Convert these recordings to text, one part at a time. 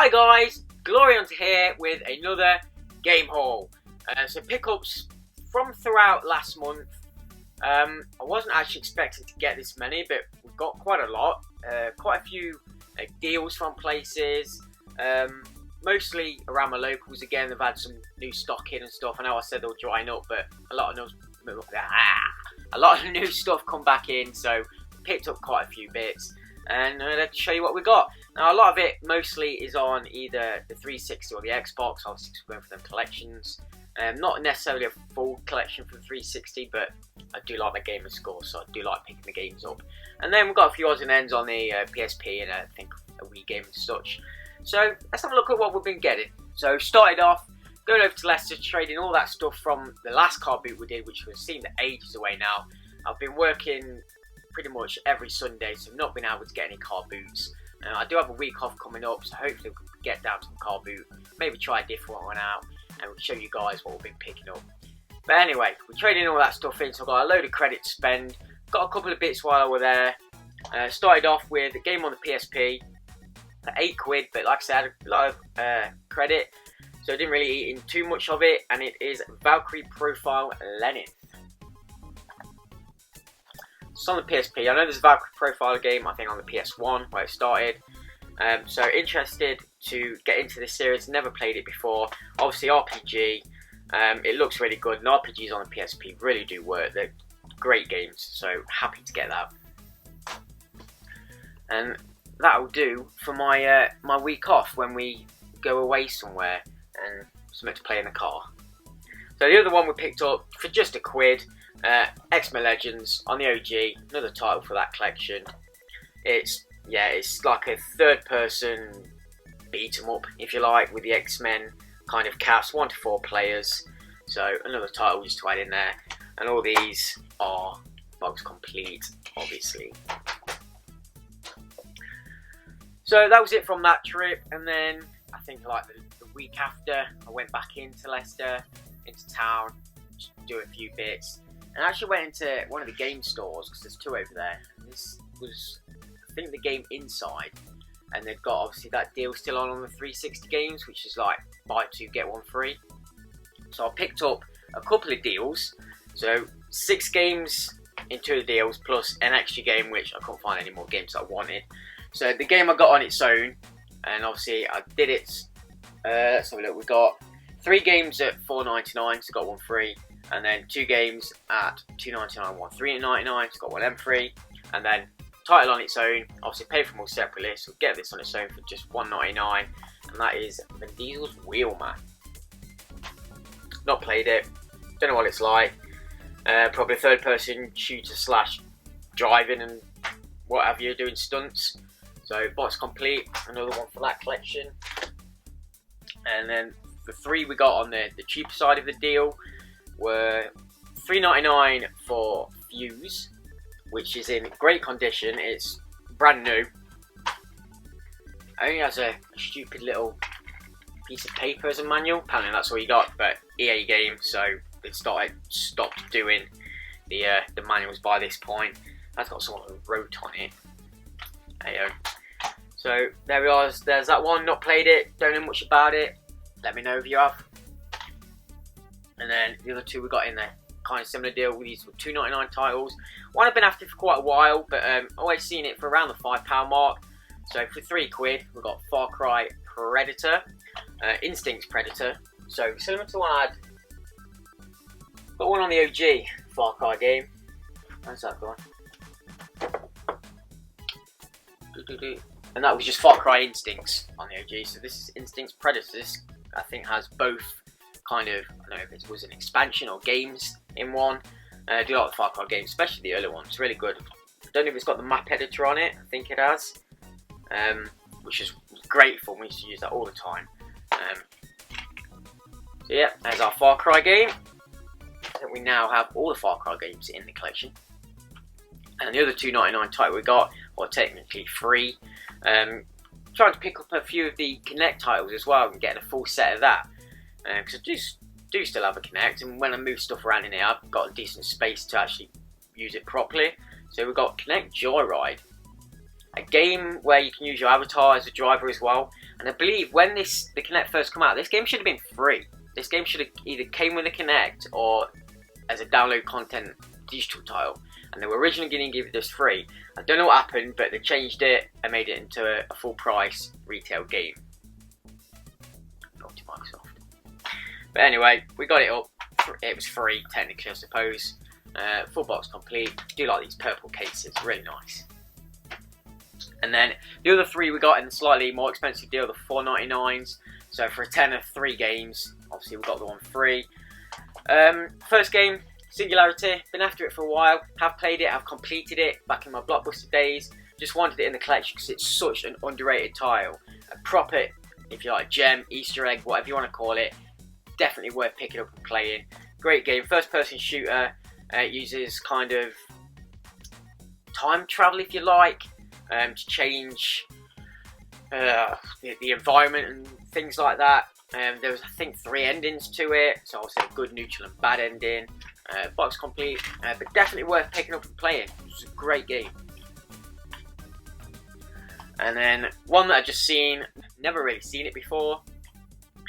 Hi guys, GloryHunter here with another game haul. So pickups from throughout last month. I wasn't actually expecting to get this many, but we've got quite a lot. Quite a few deals from places. Mostly around my locals again. They've had some new stock in and stuff. I know I said they were drying up, but a lot of new stuff come back in. So picked up quite a few bits. And let's show you what we got. Now, a lot of it mostly is on either the 360 or the Xbox. Obviously, going for them collections. Not necessarily a full collection for the 360, but I do like the gamer score, so I do like picking the games up. And then we've got a few odds and ends on the PSP and I think a Wii game and such. So let's have a look at what we've been getting. So started off going over to Leicester, trading all that stuff from the last car boot we did, which was seemed ages away now. I've been working pretty much every Sunday, so I've not been able to get any car boots. I do have a week off coming up, so hopefully we can get down to the car boot, maybe try a different one out, and we'll show you guys what we've been picking up. But anyway, we're trading all that stuff in, so I've got a load of credit to spend. Got a couple of bits while I was there. Started off with a game on the PSP for £8, but like I said, I had a lot of credit, so I didn't really eat in too much of it, and it is Valkyrie Profile Lenin. It's on the PSP. I know there's a Valkyrie Profile game, I think on the PS1 where it started. So interested to get into this series. Never played it before. Obviously RPG. It looks really good. And RPGs on the PSP really do work. They're great games. So happy to get that. And that'll do for my my week off when we go away somewhere and something to play in the car. So the other one we picked up for just £1. X-Men Legends on the OG, another title for that collection. It's like a third-person beat-em-up, if you like, with the X-Men kind of cast, 1 to 4 players. So another title just to add in there, and all these are box complete, obviously. So that was it from that trip, and then I think like the week after, I went back into Leicester, into town, just do a few bits. And I actually went into one of the game stores, because there's 2 over there. And this was, I think, the game Inside. And they've got, obviously, that deal still on the 360 games, which is like, buy 2, get 1 free. So I picked up a couple of deals. So 6 games in 2 of the deals, plus an extra game, which I couldn't find any more games that I wanted. So the game I got on its own, and obviously I did it. Let's have a look. We got 3 games at $4.99, so got 1 free. And then 2 games at $2.99, 1 $3.99, it's got 1 M free. And then title on its own, obviously paid for them all separately, so get this on its own for just $1.99, and that is Vin Diesel's Wheelman. Not played it, don't know what it's like. Probably a third-person shooter slash driving and what have you, doing stunts. So box complete, another one for that collection. And then the 3 we got on the cheaper side of the deal were $3.99 for Fuse, which is in great condition. It's brand new. It only has a stupid little piece of paper as a manual. Apparently that's all you got, but EA game, so they stopped doing the manuals by this point. That's got someone who wrote on it. Heyo. So there we are. There's that one. Not played it. Don't know much about it. Let me know if you have. And then the other 2 we got in there, kind of similar deal. These were $2.99 titles. One I've been after for quite a while, but always seen it for around the £5 mark. So for £3, we got Far Cry Predator, Instincts Predator. So similar to one I had. Got one on the OG Far Cry game. How's that going? And that was just Far Cry Instincts on the OG. So this is Instincts Predator. This I think has both. Kind of, I don't know if it was an expansion or games in one. I do like the Far Cry games, especially the early ones. It's really good. I don't know if it's got the map editor on it. I think it has, which is great for. We used to use that all the time. So yeah, there's our Far Cry game. I think we now have all the Far Cry games in the collection. And the other $2.99 title we got, or technically free. Trying to pick up a few of the Kinect titles as well and getting a full set of that. Because I do still have a Kinect, and when I move stuff around in here, I've got a decent space to actually use it properly. So we've got Kinect Joyride a game where you can use your avatar as a driver as well. And I believe when the Kinect first came out, this game should have been free. This game should have either came with a Kinect or as a download content digital title. And they were originally going to give it this free. I don't know what happened, but they changed it and made it into a full price retail game. Not to Microsoft. But anyway, we got it up. It was free, technically, I suppose. Full box complete. I do like these purple cases, really nice. And then the other three we got in a slightly more expensive deal, the $4.99s. So for a 10 of 3 games, obviously we got the one free. First game, Singularity. Been after it for a while. Have played it, have completed it back in my Blockbuster days. Just wanted it in the collection because it's such an underrated tile. A proper, if you like, gem, Easter egg, whatever you want to call it. Definitely worth picking up and playing. Great game, first person shooter. It uses kind of time travel, if you like, to change the environment and things like that. There was, I think, 3 endings to it, so obviously a good, neutral and bad ending. Box complete, but definitely worth picking up and playing. It's a great game. And then one that I've just seen, never really seen it before,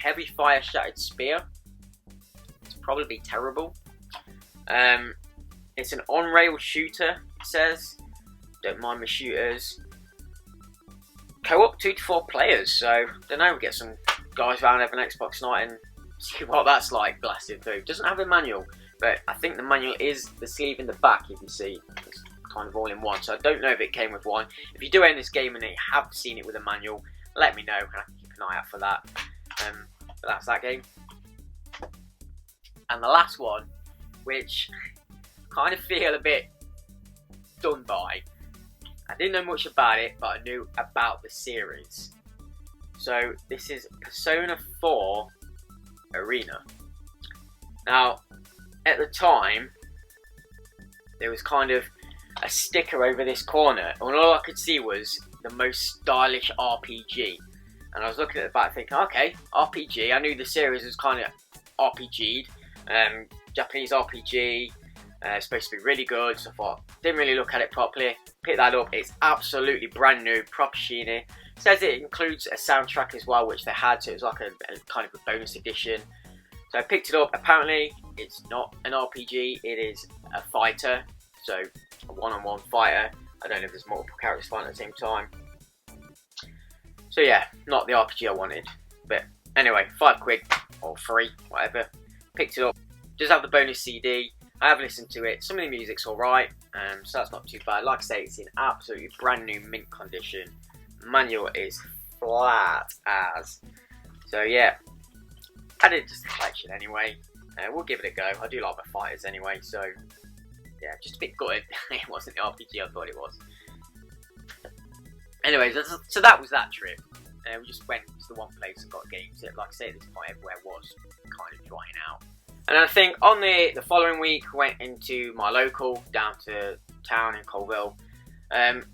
Heavy Fire Shattered Spear. It's probably terrible. It's an on-rail shooter, it says. Don't mind my shooters. Co-op 2 to 4 players, so don't know, we get some guys around having an Xbox night and see what that's like blasted through. Doesn't have a manual, but I think the manual is the sleeve in the back, if you see. It's kind of all in one, so I don't know if it came with one. If you do own this game and you have seen it with a manual, let me know and I can keep an eye out for that. But that's that game. And the last one, which I kind of feel a bit done by. I didn't know much about it, but I knew about the series. So this is Persona 4 Arena. Now, at the time, there was kind of a sticker over this corner, and all I could see was the most stylish RPG. And I was looking at the back thinking, okay, RPG. I knew the series was kind of RPG'd, Japanese RPG, supposed to be really good, so I thought, didn't really look at it properly. Picked that up, it's absolutely brand new, proper shiny. Says it includes a soundtrack as well, which they had, so it was like a kind of a bonus edition. So I picked it up. Apparently, it's not an RPG, it is a fighter, so a one-on-one fighter. I don't know if there's multiple characters fighting at the same time. So yeah, not the RPG I wanted. But anyway, £5 or free, whatever. Picked it up. Does have the bonus CD. I have listened to it. Some of the music's alright, so that's not too bad. Like I say, it's in absolutely brand new mint condition. Manual is flat as. So yeah, added it to the collection anyway. We'll give it a go. I do like the fighters anyway, so yeah, just a bit gutted it wasn't the RPG I thought it was. Anyways, so that was that trip. We just went to the one place and got games. Like I say, at this point everywhere was kind of drying out. And I think on the following week, went into my local, down to town in Colville. Had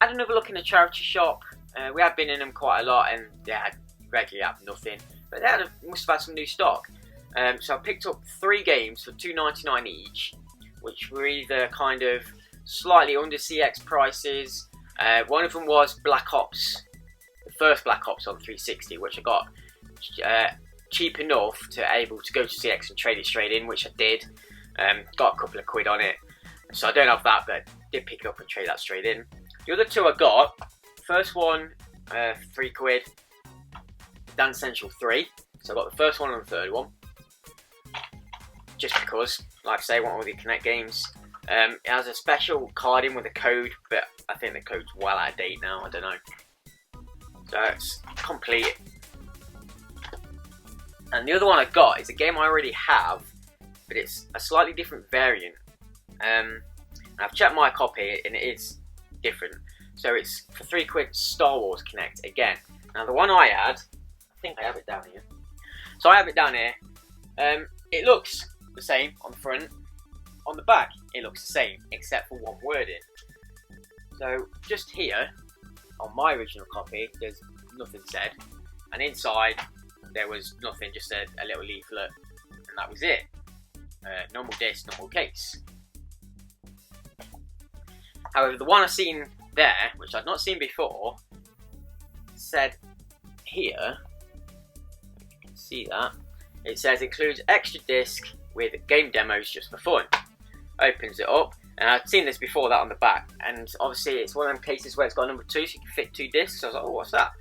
another look in the charity shop. We had been in them quite a lot, and they had regularly have nothing. But they must have had some new stock. So I picked up 3 games for $2.99 each, which were either kind of slightly under CX prices. One of them was Black Ops, the first Black Ops on 360, which I got cheap enough to able to go to CX and trade it straight in, which I did. Got a couple of quid on it, so I don't have that, but did pick it up and trade that straight in. The other 2 I got, first one £3, Dance Central 3, so I got the first one and the third one, just because, like I say, I want all the Kinect games. It has a special card in with a code, but I think the code's well out of date now, I don't know. So it's complete. And the other one I got is a game I already have, but it's a slightly different variant. I've checked my copy and it is different. So it's for £3 Star Wars Kinect again. Now the one I had, I think I have it down here. So I have it down here. It looks the same on the front. On the back, it looks the same, except for one wording. So just here, on my original copy, there's nothing said. And inside, there was nothing, just a little leaflet, and that was it. Normal disc, normal case. However, the one I've seen there, which I'd not seen before, said here, you can see that, it says includes extra disc with game demos just for fun. Opens it up, and I'd seen this before that on the back, and obviously it's one of them cases where it's got number 2, so you can fit 2 discs. So I was like, oh, what's that?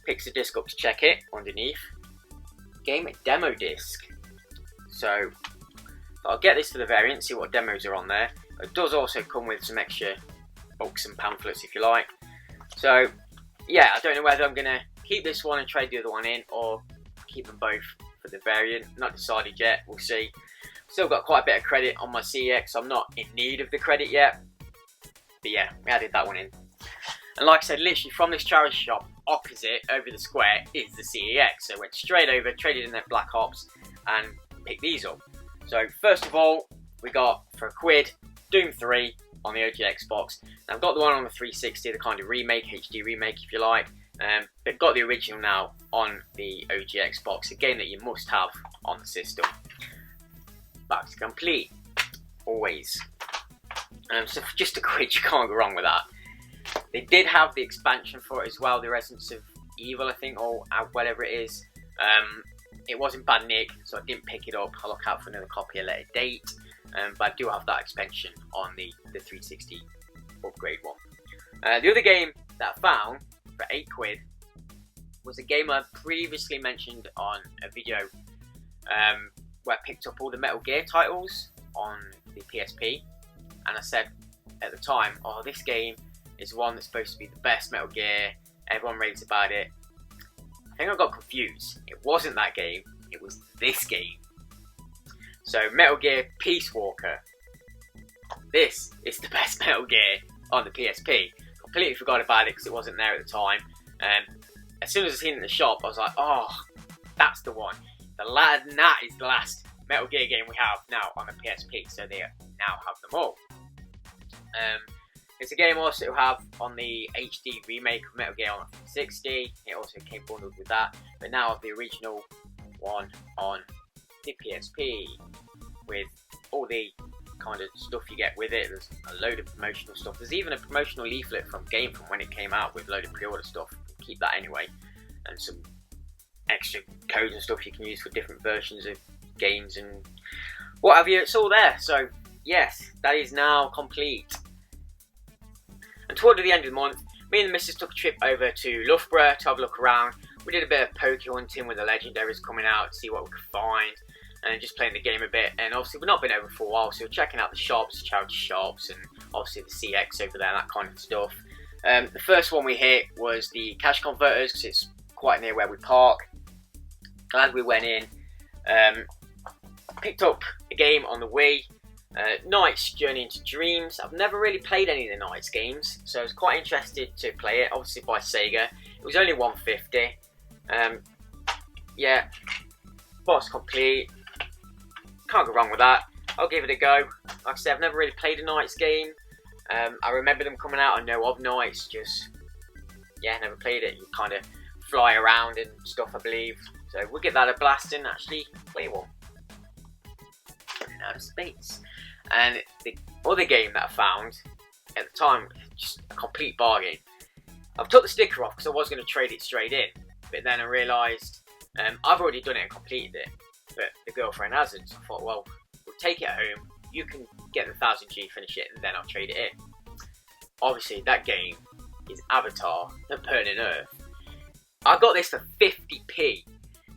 Picks the disc up to check it underneath. Game demo disc. So I'll get this for the variant, see what demos are on there. It does also come with some extra books and pamphlets if you like. So yeah, I don't know whether I'm going to keep this one and trade the other one in, or keep them both for the variant. Not decided yet, we'll see. Still got quite a bit of credit on my CEX, so I'm not in need of the credit yet. But yeah, we added that one in. And like I said, literally from this charity shop opposite over the square is the CEX. So I went straight over, traded in their Black Ops, and picked these up. So first of all, we got for £1 Doom 3 on the OG Xbox. Now I've got the one on the 360, the kind of remake, HD remake if you like. But got the original now on the OG Xbox, a game that you must have on the system. Back to complete, always. So for just £1, you can't go wrong with that. They did have the expansion for it as well, the Residence of Evil, I think, or whatever it is. It wasn't bad nick, so I didn't pick it up. I'll look out for another copy at a later date. But I do have that expansion on the 360 upgrade one. The other game that I found for £8 was a game I previously mentioned on a video where I picked up all the Metal Gear titles on the PSP, and I said at the time, oh, this game is one that's supposed to be the best Metal Gear, everyone raves about it. I think I got confused. It wasn't that game, it was this game. So Metal Gear Peace Walker. This is the best Metal Gear on the PSP. Completely forgot about it because it wasn't there at the time. As soon as I seen it in the shop, I was like, oh, that's the one. That is the last Metal Gear game we have now on the PSP, so they now have them all. It's a game also have on the HD remake of Metal Gear on 360. It also came bundled with that, but now I have the original one on the PSP with all the kind of stuff you get with it. There's a load of promotional stuff. There's even a promotional leaflet from Game from when it came out with a load of pre-order stuff. Keep that anyway, and some extra codes and stuff you can use for different versions of games and what have you. It's all there. So yes, that is now complete. And toward the end of the month, me and the missus took a trip over to Loughborough to have a look around. We did a bit of poke hunting with the legendaries coming out to see what we could find, and just playing the game a bit. And obviously we've not been over for a while, so we're checking out the shops, charity shops, and obviously the CX over there, that kind of stuff. The first one we hit was the cash converters, because it's quite near where we park. Glad we went in. Picked up a game on the Wii, Knight's Journey into Dreams. I've never really played any of the Knight's games, so I was quite interested to play it, obviously by Sega. It was only $150. Yeah, box complete. Can't go wrong with that. I'll give it a go. Like I said, I've never really played a Knight's game. I remember them coming out, I know of Knight's, just, yeah, never played it. You kind of fly around and stuff, I believe. So we'll give that a blast and actually play one. Out of space. And the other game that I found at the time, just a complete bargain. I've took the sticker off because I was going to trade it straight in, but then I realised I've already done it and completed it, but the girlfriend hasn't. So I thought, well, we'll take it home. You can get the 1000G, finish it, and then I'll trade it in. Obviously, that game is Avatar: The Burning Earth. I got this for 50p.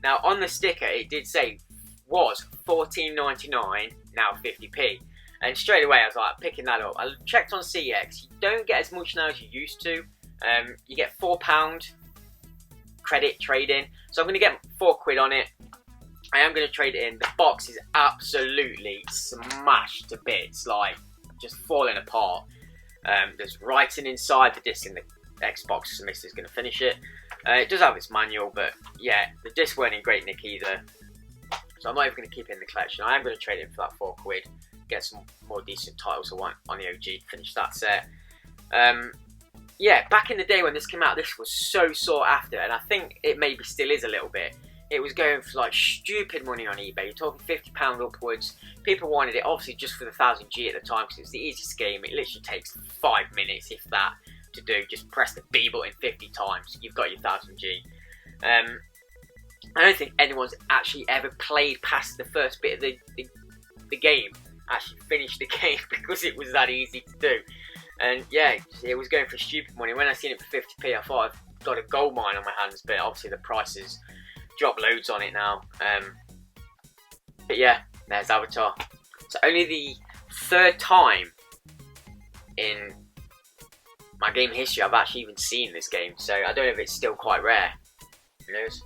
Now, on the sticker, it did say was $14.99, now 50p. And straight away, I was like, picking that up. I checked on CX. You don't get as much now as you used to. You get £4 credit trade-in. So I'm going to get £4 on it. I am going to trade it in. The box is absolutely smashed to bits, like just falling apart. There's writing inside the disc in the Xbox, so Mister's going to finish it. It does have its manual, but yeah, the discs weren't in great nick either. So I'm not even going to keep it in the collection. I am going to trade it in for that £4. Get some more decent titles I want on the OG. Finish that set. Yeah, back in the day when this came out, this was so sought after, and I think it maybe still is a little bit. it was going for like stupid money on eBay. You're talking £50 upwards. People wanted it obviously just for the 1000G at the time because it's the easiest game. It literally takes 5 minutes, if that, to do. Just press the B button 50 times. You've got your 1000G. I don't think anyone's actually ever played past the first bit of the game. Actually finished the game because it was that easy to do. And yeah, it was going for stupid money. When I seen it for 50p, I thought I've got a gold mine on my hands, but obviously the prices drop loads on it now. But yeah, there's Avatar. It's only the 3rd time in my game history I've actually even seen this game, so I don't know if it's still quite rare. Who knows?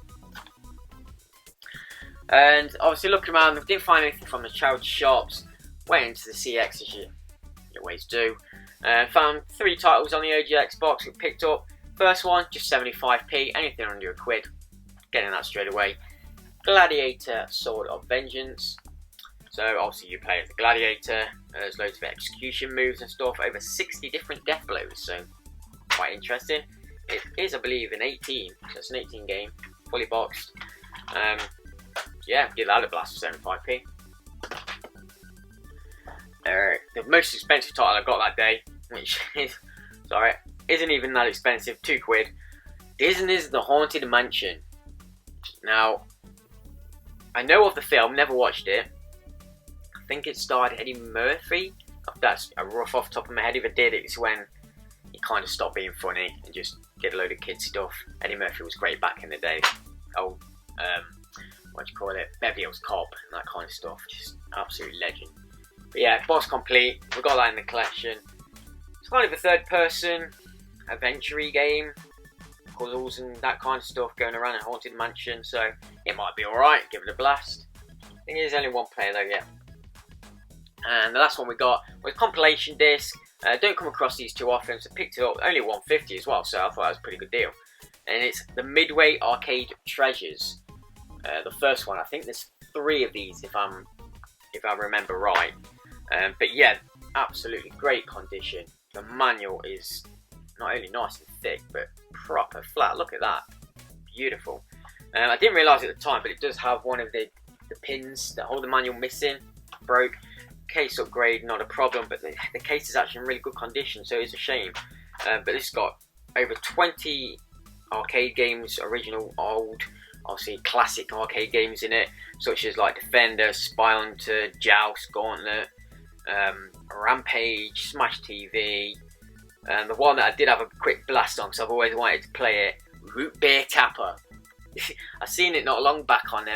And obviously looking around, I didn't find anything from the charity shops. Went into the CX as you always do. Found 3 titles on the OG Xbox we picked up. First one, just 75p, anything under a quid. Getting that straight away. Gladiator Sword of Vengeance. So obviously you play as the Gladiator. There's loads of execution moves and stuff. Over 60 different death blows, so quite interesting. It is, I believe, an 18. So it's an 18 game, fully boxed. Yeah, give that a blast for 75p. The most expensive title I got that day, which is, sorry, isn't even that expensive, £2. Disney's The Haunted Mansion. Now, I know of the film, never watched it. I think it starred Eddie Murphy. That's a rough off the top of my head. If it did, it's when he kind of stopped being funny and just did a load of kid stuff. Eddie Murphy was great back in the day. Oh, what do you call it? Beverly Hills Cop and that kind of stuff. Just absolute legend. But yeah, box complete. We got that in the collection. It's kind of a 3rd person adventure-y game. Puzzles and that kind of stuff going around a haunted mansion. So it might be alright. Give it a blast. I think there's only 1 player though, yeah. And the last one we got was a compilation disc. Don't come across these too often, so picked it up. Only 150 as well, so I thought that was a pretty good deal. And it's the Midway Arcade Treasures. The first one. I think there's 3 of these if I remember right. But yeah, absolutely great condition. The manual is not only nice and thick, but proper flat. Look at that, beautiful. I didn't realise at the time, but it does have one of the pins that hold the manual missing. Broke. Case upgrade, not a problem, but the case is actually in really good condition, so it's a shame. But this got over 20 arcade games, original, old, obviously classic arcade games in it, such as like Defender, Spy Hunter, Joust, Gauntlet, Rampage, Smash TV, and the one that I did have a quick blast on because I've always wanted to play it, Root Beer Tapper. I seen it not long back on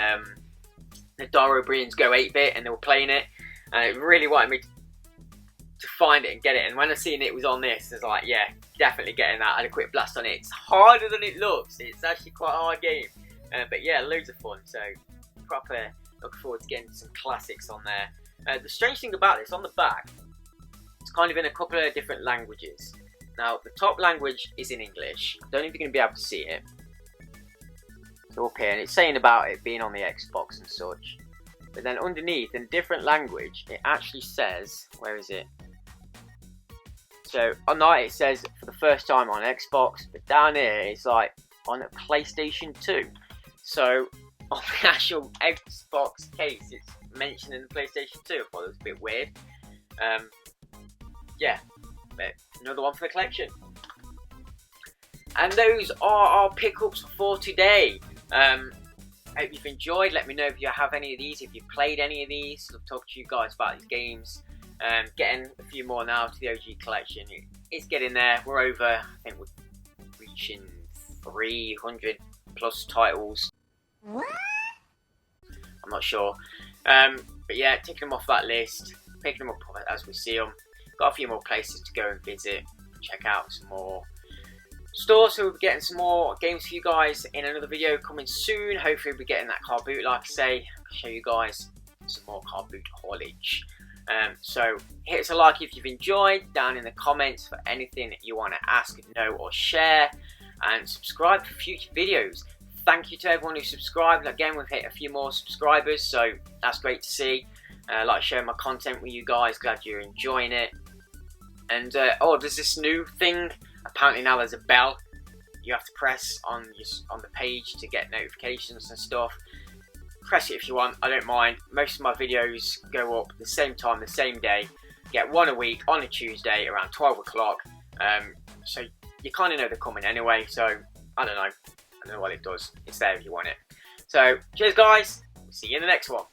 the Dara O'Brien's Go 8-Bit, and they were playing it, and it really wanted me to find it and get it. And when I seen it was on this, I was like, yeah, definitely getting that. I had a quick blast on it. It's harder than it looks. It's actually quite a hard game, but yeah, loads of fun. So proper looking forward to getting some classics on there. The strange thing about this, on the back, it's kind of in a couple of different languages. Now, the top language is in English. I don't know if you're going to be able to see it. So up here, and it's saying about it being on the Xbox and such. But then underneath, in a different language, it actually says, where is it? So on that it says for the first time on Xbox, but down here it's like on a PlayStation 2. So on the actual Xbox case, it's mentioning the PlayStation 2. I thought it was a bit weird. Yeah, but another one for the collection. And those are our pickups for today. Hope you've enjoyed. Let me know if you have any of these, if you've played any of these. I'll talk to you guys about these games. Getting a few more now to the OG collection. It's getting there. We're over, I think we're reaching 300 plus titles. What? I'm not sure. But yeah, taking them off that list, picking them up as we see them. Got a few more places to go and visit, check out some more stores, so we'll be getting some more games for you guys in another video coming soon. Hopefully we'll be getting that car boot, like I say. I'll show you guys some more car boot haulage. So hit us a like if you've enjoyed, down in the comments for anything that you want to ask, know or share, and subscribe for future videos. Thank you to everyone who subscribed. Again, we've hit a few more subscribers, so that's great to see. I like sharing my content with you guys, glad you're enjoying it. And oh, there's this new thing. Apparently now there's a bell you have to press on the page to get notifications and stuff. Press it if you want, I don't mind. Most of my videos go up the same time, the same day. Get one a week on a Tuesday around 12 o'clock. So you kind of know they're coming anyway, so I don't know what it does. It's there if you want it. So cheers guys, see you in the next one.